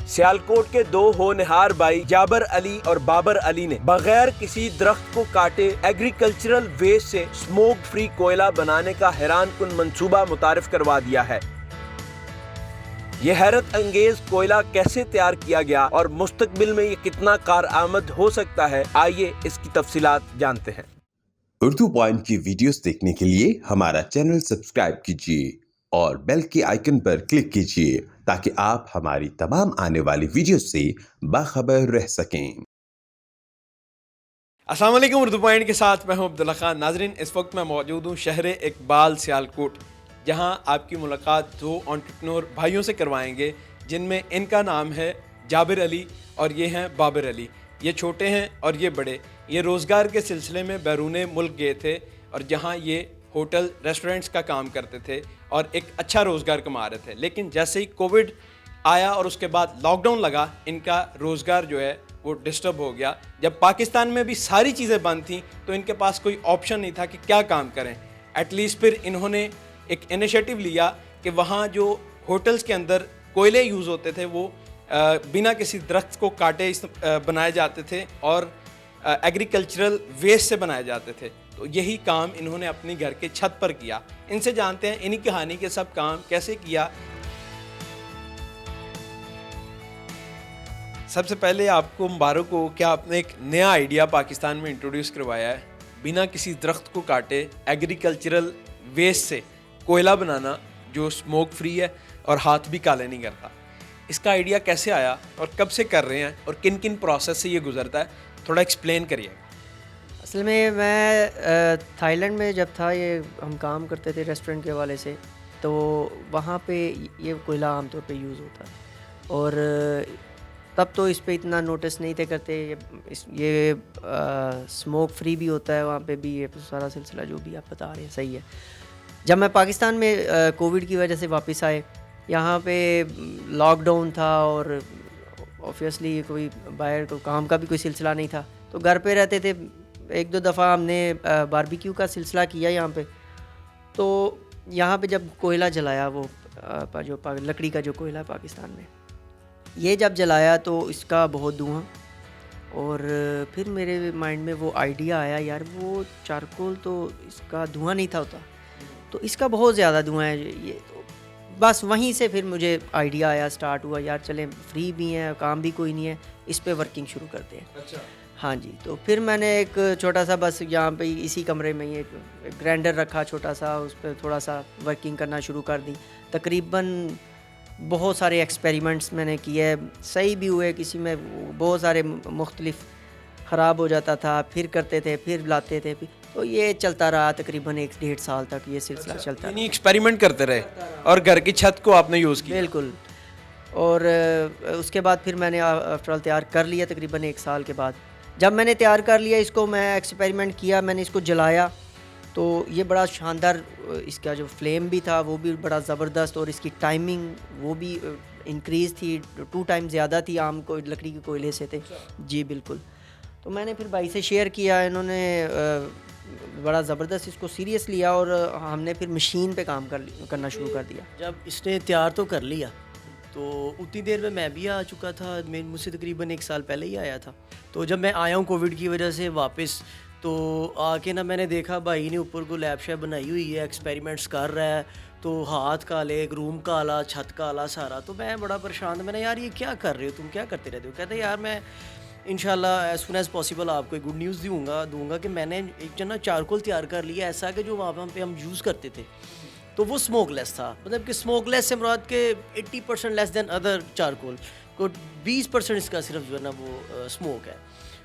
सियालकोट के दो होनहार भाई जाबर अली और बाबर अली ने बगैर किसी दरख्त को काटे एग्रीकल्चरल वेस्ट से स्मोक फ्री कोयला बनाने का हैरान कुन मंसूबा मुतारिफ करवा दिया है। ये हैरत अंगेज कोयला कैसे तैयार किया गया और मुस्तकबिल में ये कितना कारआमद हो सकता है, आइए इसकी तफसीलात जानते हैं। उर्दू पॉइंट की वीडियोस देखने के लिए हमारा चैनल सब्सक्राइब कीजिए और बेल के आइकन पर क्लिक कीजिए ताकि आप हमारी तमाम आने वाली वीडियो से बाखबर रह सकें। अस्सलाम वालेकुम, उर्दू पॉइंट के साथ मैं हूं अब्दुल्ला खान। नाजरीन, इस वक्त मैं मौजूद हूं शहर इकबाल सियालकोट, जहां आपकी मुलाकात दो एंटरप्रेन्योर भाइयों से करवाएंगे जिनमें इनका नाम है जाबिर अली और ये हैं बाबर अली। ये छोटे हैं और ये बड़े। ये रोज़गार के सिलसिले में बैरून मुल्क गए थे और जहाँ ये होटल रेस्टोरेंट्स का काम करते थे और एक अच्छा रोज़गार कमा रहे थे। लेकिन जैसे ही कोविड आया और उसके बाद लॉकडाउन लगा, इनका रोज़गार जो है वो डिस्टर्ब हो गया। जब पाकिस्तान में भी सारी चीज़ें बंद थीं तो इनके पास कोई ऑप्शन नहीं था कि क्या काम करें। एटलीस्ट फिर इन्होंने एक इनिशिएटिव लिया कि वहाँ जो होटल्स के अंदर कोयले यूज़ होते थे वो बिना किसी दरख्त को काटे बनाए जाते थे और एग्रीकल्चरल वेस्ट से बनाए जाते थे। तो यही काम इन्होंने अपनी घर के छत पर किया। इनसे जानते हैं इन्हीं कहानी के सब काम कैसे किया। सबसे पहले आपको मुबारक हो कि आपने एक नया आइडिया पाकिस्तान में इंट्रोड्यूस करवाया है, बिना किसी दरख्त को काटे एग्रीकल्चरल वेस्ट से कोयला बनाना जो स्मोक फ्री है और हाथ भी काले नहीं करता। इसका आइडिया कैसे आया और कब से कर रहे हैं और किन किन प्रोसेस से ये गुजरता है, थोड़ा एक्सप्लेन करिएगा। असल में मैं थाईलैंड में जब था, ये हम काम करते थे रेस्टोरेंट के हवाले से, तो वहाँ पे ये कोयला आमतौर पे यूज़ होता है और तब तो इस पे इतना नोटिस नहीं थे करते। ये स्मोक फ्री भी होता है वहाँ पे भी, ये सारा सिलसिला जो भी आप बता रहे हैं सही है। जब मैं पाकिस्तान में कोविड की वजह से वापस आए, यहाँ पे लॉकडाउन था और ऑब्वियसली कोई बाहर को काम का भी कोई सिलसिला नहीं था, तो घर पे रहते थे। एक दो दफ़ा हमने बारबेक्यू का सिलसिला किया यहाँ पे। तो यहाँ पे जब कोयला जलाया, वो जो लकड़ी का जो कोयला है पाकिस्तान में, ये जब जलाया तो इसका बहुत धुआं, और फिर मेरे माइंड में वो आइडिया आया, यार वो चारकोल तो इसका धुआं नहीं था होता, तो इसका बहुत ज़्यादा धुआं है ये। तो बस वहीं से फिर मुझे आइडिया आया, स्टार्ट हुआ, यार चलें फ्री भी हैं, काम भी कोई नहीं है, इस पे वर्किंग शुरू करते हैं। अच्छा। हाँ जी। तो फिर मैंने एक छोटा सा बस यहाँ पे इसी कमरे में ये ग्राइंडर रखा छोटा सा, उस पर थोड़ा सा वर्किंग करना शुरू कर दी। तकरीबन बहुत सारे एक्सपेरिमेंट्स मैंने किए, सही भी हुए, किसी में बहुत सारे मुख्तलिफ ख़राब हो जाता था, फिर करते थे, फिर लाते थे, तो ये चलता रहा तकरीबन 1-1.5 साल तक ये सिलसिला चलता रहा। एक्सपेरिमेंट करते रहे और घर की छत को आपने यूज़ किया। बिल्कुल। और उसके बाद फिर मैंने आफ्टर ऑल तैयार कर लिया। तकरीबन 1 साल के बाद जब मैंने तैयार कर लिया इसको, मैं एक्सपेरिमेंट किया, मैंने इसको जलाया, तो ये बड़ा शानदार, इसका जो फ्लेम भी था वो भी बड़ा ज़बरदस्त, और इसकी टाइमिंग वो भी इंक्रीज़ थी, 2 टाइम ज़्यादा थी आम को लकड़ी के कोयले से थे। जी बिल्कुल। तो मैंने फिर भाई से शेयर किया, इन्होंने बड़ा ज़बरदस्त इसको सीरियस लिया और हमने फिर मशीन पे काम करना शुरू कर दिया। जब इसने तैयार तो कर लिया तो उतनी देर में मैं भी आ चुका था, मैं मुझसे तकरीबन 1 साल पहले ही आया था। तो जब मैं आया हूँ कोविड की वजह से वापस, तो आके ना मैंने देखा भाई ने ऊपर को लैब शैब बनाई हुई है, एक्सपेरिमेंट्स कर रहा है, तो हाथ काले, एक रूम काला, छत काला सारा। तो मैं बड़ा परेशान था, मैंने यार ये क्या कर रहे हो, तुम क्या करते रहते हो? कहते यार मैं इंशाल्लाह एज़ सुन एज़ पॉसिबल आपको एक गुड न्यूज़ दूंगा कि मैंने एक जो ना चारकोल तैयार कर लिया ऐसा कि जो वहाँ पे हम यूज़ करते थे तो वो स्मोकलेस था। मतलब कि स्मोकलेस से मुराद के 80% लेस दैन अदर चारकोल को 20% इसका सिर्फ जो है ना वो स्मोक है।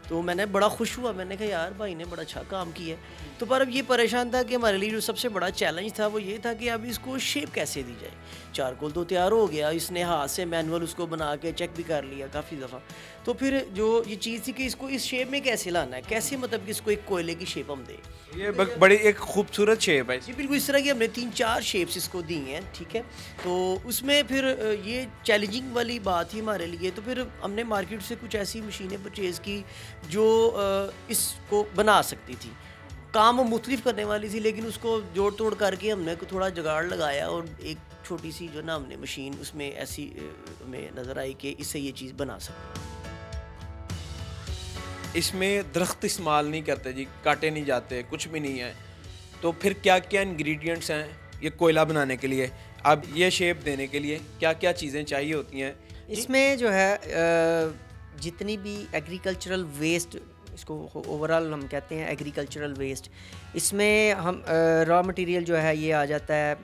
तो मैंने बड़ा खुश हुआ, मैंने कहा यार भाई ने बड़ा अच्छा काम किया है। तो पर अब ये परेशान था कि हमारे लिए जो सबसे बड़ा चैलेंज था वो ये था कि अब इसको शेप कैसे दी जाए। चारकोल तो तैयार हो गया, इसने हाथ से मैनुअल उसको बना के चेक भी कर लिया काफ़ी दफ़ा। तो फिर जो ये चीज़ थी कि इसको इस शेप में कैसे लाना है, कैसे मतलब कि इसको एक कोयले की शेप हम दें। ये बड़ी एक खूबसूरत शेप है जी बिल्कुल। इस तरह की हमने 3-4 शेप्स इसको दी हैं, ठीक है। तो उसमें फिर ये चैलेंजिंग वाली बात ही हमारे लिए। तो फिर हमने मार्केट से कुछ ऐसी मशीनें परचेज़ की जो इसको बना सकती थी। काम वो मुख्तलिफ करने वाली थी, लेकिन उसको जोड़ तोड़ करके हमने थोड़ा जुगाड़ लगाया और एक छोटी सी जो ना हमने मशीन उसमें ऐसी हमें नज़र आई कि इससे ये चीज़ बना सकते। इसमें दरख्त इस्तेमाल नहीं करते जी, काटे नहीं जाते, कुछ भी नहीं है, तो फिर क्या क्या इंग्रेडिएंट्स हैं ये कोयला बनाने के लिए? अब ये शेप देने के लिए क्या क्या चीज़ें चाहिए होती हैं? इसमें जो है जितनी भी एग्रीकल्चरल वेस्ट, इसको ओवरऑल हम कहते हैं एग्रीकल्चरल वेस्ट, इसमें हम रॉ मटेरियल जो है ये आ जाता है,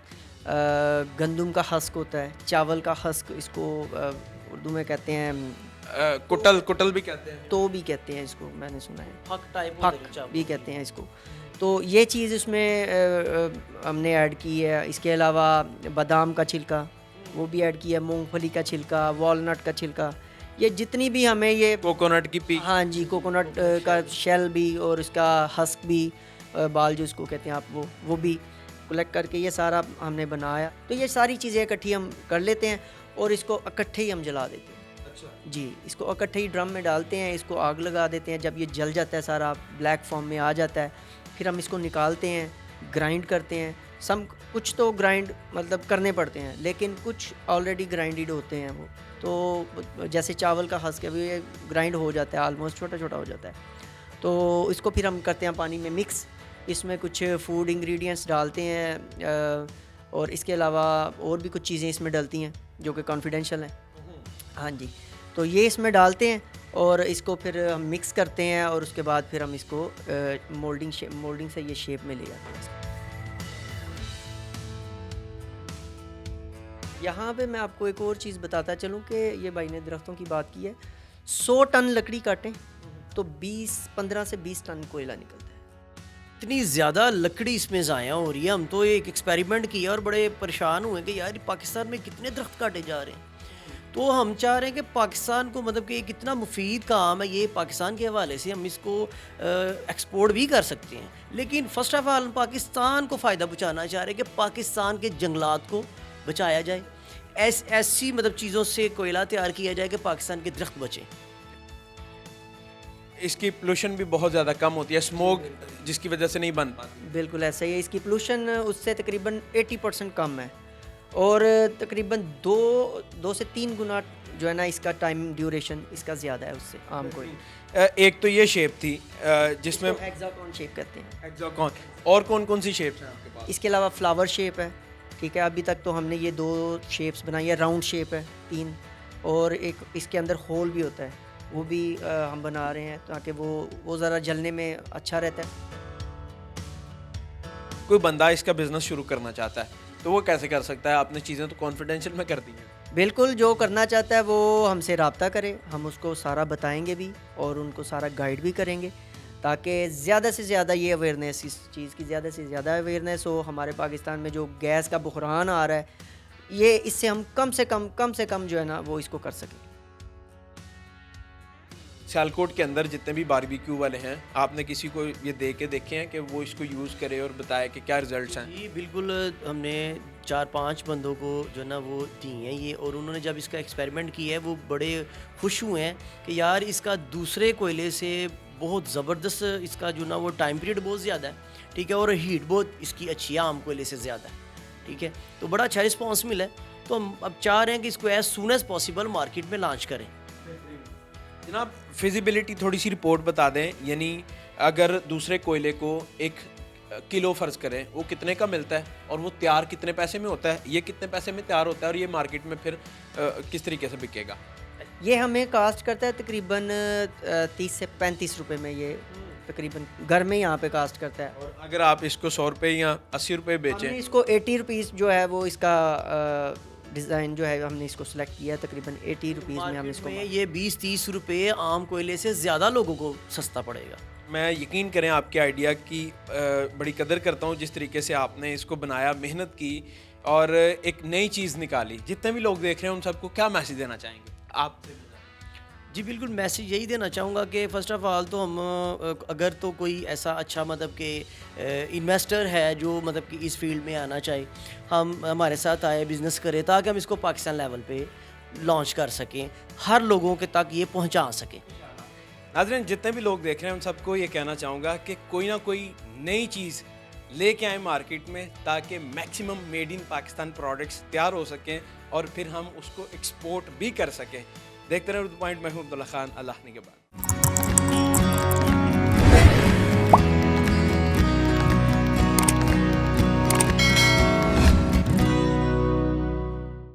गंदम का हस्क होता है, चावल का हस्क, इसको उर्दू में कहते हैं कुटल भी कहते हैं। तो भी कहते हैं इसको, मैंने सुना है हक टाइप हक भी कहते हैं इसको। तो ये चीज़ इसमें हमने ऐड की है। इसके अलावा बादाम का छिलका वो भी ऐड किया, मूंगफली का छिलका, वॉलनट का छिलका, ये जितनी भी हमें ये कोकोनट की पीक, हाँ जी, कोकोनट का शेल भी और इसका हस्क भी, बाल जो इसको कहते हैं आप, वो भी कलेक्ट करके ये सारा हमने बनाया। तो ये सारी चीज़ें इकट्ठी हम कर लेते हैं और इसको इकट्ठे ही हम जला देते हैं। जी, इसको इकट्ठे ही ड्रम में डालते हैं, इसको आग लगा देते हैं। जब ये जल जाता है, सारा ब्लैक फॉर्म में आ जाता है, फिर हम इसको निकालते हैं, ग्राइंड करते हैं। कुछ तो ग्राइंड मतलब करने पड़ते हैं, लेकिन कुछ ऑलरेडी ग्राइंडेड होते हैं वो। तो जैसे चावल का हस्क है, ये ग्राइंड हो जाता है, आलमोस्ट छोटा छोटा हो जाता है। तो इसको फिर हम करते हैं पानी में मिक्स, इसमें कुछ फूड इंग्रेडिएंट्स डालते हैं और इसके अलावा और भी कुछ चीज़ें इसमें डलती हैं जो कि कॉन्फिडेंशियल हैं। हाँ जी, तो ये इसमें डालते हैं और इसको फिर हम मिक्स करते हैं और उसके बाद फिर हम इसको मोल्डिंग से ये शेप में ले जाते हैं। यहाँ पे मैं आपको एक और चीज़ बताता चलूँ कि ये भाई ने दरख्तों की बात की है, 100 टन लकड़ी काटें तो 15 से 20 टन कोयला निकलता है। इतनी ज़्यादा लकड़ी इसमें ज़ाया हो रही है। हम तो एक एक्सपेरिमेंट किया और बड़े परेशान हुए कि यार पाकिस्तान में कितने दरख्त काटे जा रहे हैं। तो हम चाह रहे हैं कि पाकिस्तान को मतलब कि कितना मुफीद काम है ये, पाकिस्तान के हवाले से हम इसको एक्सपोर्ट भी कर सकते हैं। लेकिन फ़र्स्ट ऑफ ऑल पाकिस्तान को फ़ायदा पहुँचाना चाह रहे हैं कि पाकिस्तान के जंगलात को बचाया जाए, ऐसी मतलब चीज़ों से कोयला तैयार किया जाए कि पाकिस्तान के दरख्त बचें। इसकी पोल्यूशन भी बहुत ज़्यादा कम होती है, स्मोक जिसकी वजह से नहीं बन पाती। बिल्कुल ऐसा ही है, इसकी पोल्यूशन उससे तकरीबन 80% कम है और तकरीबन 2 से 3 गुना जो है ना इसका टाइम ड्यूरेशन इसका ज़्यादा है उससे आम कोयले। एक तो ये शेप थी जिसमें हेक्सागोन शेप कहते हैं। हेक्सागोन, और कौन कौन सी शेप्स हैं आपके पास? इसके अलावा फ्लावर शेप है, ठीक है। अभी तक तो हमने ये 2 शेप्स बनाई है। राउंड शेप है 3, और एक इसके अंदर होल भी होता है, वो भी हम बना रहे हैं ताकि वो ज़रा जलने में अच्छा रहता है। कोई बंदा इसका बिजनेस शुरू करना चाहता है तो वो कैसे कर सकता है? आपने चीज़ें तो कॉन्फिडेंशियल में कर दी हैं। बिल्कुल, जो करना चाहता है वो हमसे रब्ता करे, हम उसको सारा बताएंगे भी और उनको सारा गाइड भी करेंगे ताकि ज़्यादा से ज़्यादा ये अवेयरनेस, इस चीज़ की ज़्यादा से ज़्यादा अवेयरनेस हो। हमारे पाकिस्तान में जो गैस का बहरान आ रहा है, ये इससे हम कम से कम जो है ना वो इसको कर सकें। सियालकोट के अंदर जितने भी बारबेक्यू वाले हैं, आपने किसी को ये दे के देखे हैं कि वो इसको यूज़ करे और बताए कि क्या रिजल्ट्स हैं? जी बिल्कुल, हमने 4-5 बंदों को जो ना वो दी हैं ये, और उन्होंने जब इसका एक्सपेरिमेंट किया है वो बड़े खुश हुए हैं कि यार इसका दूसरे कोयले से बहुत ज़बरदस्त, इसका जो ना वो टाइम पीरियड बहुत ज़्यादा है, ठीक है, और हीट बहुत इसकी अच्छी है आम कोयले से ज़्यादा है, ठीक है। तो बड़ा अच्छा रिस्पॉन्स मिला है। तो हम अब चाह रहे हैं कि इसको as soon as possible market में लॉन्च करें। जनाब, फिजिबिलिटी थोड़ी सी रिपोर्ट बता दें, यानी अगर दूसरे कोयले को 1 किलो फ़र्ज़ करें, वो कितने का मिलता है और वो तैयार कितने पैसे में होता है, ये कितने पैसे में तैयार होता है और ये मार्केट में फिर किस तरीके से बिकेगा? ये हमें कास्ट करता है तकरीबन 30 से 35 रुपए में, ये तकरीबन घर में यहाँ पे कास्ट करता है। और अगर आप इसको 100 रुपये या 80 रुपये हमने बेचें, इसको 80 रुपीज़ जो है वो इसका डिज़ाइन जो है हमने इसको सेलेक्ट किया है, तकरीबन 80 रुपीज़ में हम इसको। में ये 20-30 रुपये आम कोयले से ज़्यादा लोगों को सस्ता पड़ेगा। मैं यकीन करें आपके आइडिया की बड़ी कदर करता हूँ, जिस तरीके से आपने इसको बनाया, मेहनत की और एक नई चीज़ निकाली। जितने भी लोग देख रहे हैं उन सबको क्या मैसेज देना चाहेंगे आप? जी बिल्कुल, मैसेज यही देना चाहूँगा कि फ़र्स्ट ऑफ़ ऑल तो हम अगर तो कोई ऐसा अच्छा मतलब कि इन्वेस्टर है जो मतलब कि इस फील्ड में आना चाहे, हम हमारे साथ आए, बिज़नेस करें, ताकि हम इसको पाकिस्तान लेवल पे लॉन्च कर सकें, हर लोगों के तक ये पहुँचा सकें। नाज़रीन, जितने भी लोग देख रहे हैं उन सबको ये कहना चाहूँगा कि कोई ना कोई नई चीज़ लेके आए मार्केट में ताकि maximum made in Pakistan products तैयार हो सकें और फिर हम उसको एक्सपोर्ट भी कर सकें। देखते रहे उर्दू पॉइंट, मैं हूं अब्दुल्ला खान। अल्लाह ने के बाद।